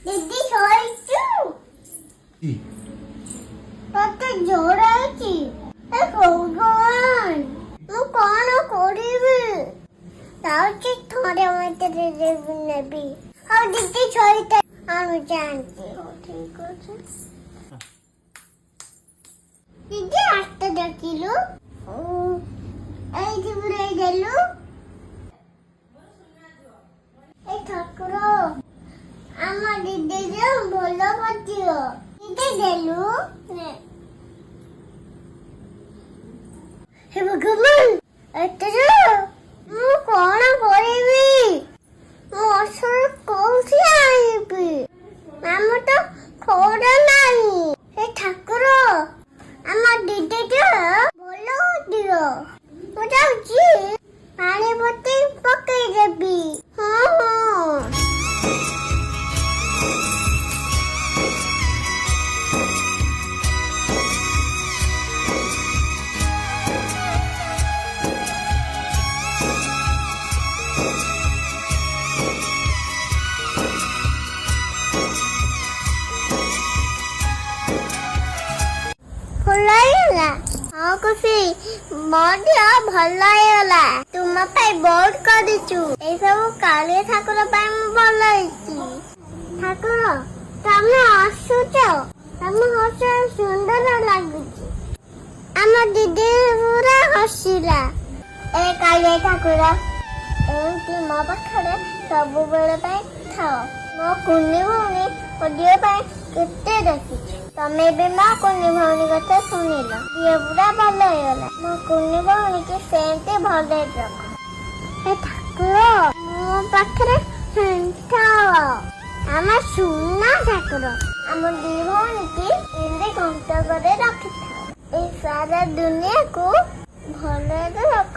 দিদি শোইছো? কি কত জোর আছে এ ভগবান ମୁଁ କଣ କରିବି ଯାଉଛି ଥରେ ମତେ ନେବି ଆଉ ଦିଦି ସହିତ ଆମେ ଯାଆନ୍ତି ଠିକ ଅଛି ଦିଦି ହାତ ଡାକିଲୁ ଏଇଠି ବୁଲେଇ ଦେଲୁ ଏ ଠାକୁର ଆମ ଦିଦି ଭଲ କରିଦିଅ ଦିଦି ଦେଲୁ हे भगवान ଏତେ ମୁଁ କଣ କରିବି ମୁଁ ଅସଲ କୋଉଠି ଆଣିବି ମାମୁ ତ ଖୋଡ ନାହିଁ ହେ ଠାକୁର ଆମ ଦିଦିଟା ଭଲ ଦିଅ ମୁଁ ଯାଉଛି ପାଣି ବୋତଲ ପକେଇଦେବି ହଁ ହଁ ଭଲ ହେଇଗଲା ହଁ ଖୁସି ମଧ୍ୟ ଭଲ ହେଇଗଲା ତୁମ ପାଇଁ ବହୁତ କରିଛୁ ଏସବୁ କାଳିଆ ଠାକୁର ପାଇଁ ମୁଁ ଭଲ ହେଇଛି ଠାକୁର ତମେ ହସୁଛ ତମ ହସ ସୁନ୍ଦର ଲାଗୁଛି ଆମ ଦିଦି ପୁରା ହସିଲା ଏ କାଳିଆ ଠାକୁର ଏମିତି ମୋ ପାଖରେ ସବୁବେଳେ ପାଇଁ ଥାଅ ମୋ କୁନି ଭଉଣୀ ଦିଅ ପାଇଁ କେତେ ଦେଖିଛି ତମେ ବି ମୋ କୁନି ଭଉଣୀ କଥା ଶୁଣିଲ ଦିଅ ପୁରା ଭଲ ହେଇଗଲା ମୋ କୁନି ଭଉଣୀକି ସେମିତି ଭଲରେ ରଖ ଏ ଠାକୁର ମୋ ପାଖରେ ଥାଅ ଆମ ସୁନା ଠାକୁର ଆମ ଦି ଭଉଣୀକି ଏମିତି କଣ୍ଟକରେ ରଖିଥାଅ ଏ ସାରା ଦୁନିଆକୁ ଭଲରେ ରଖ।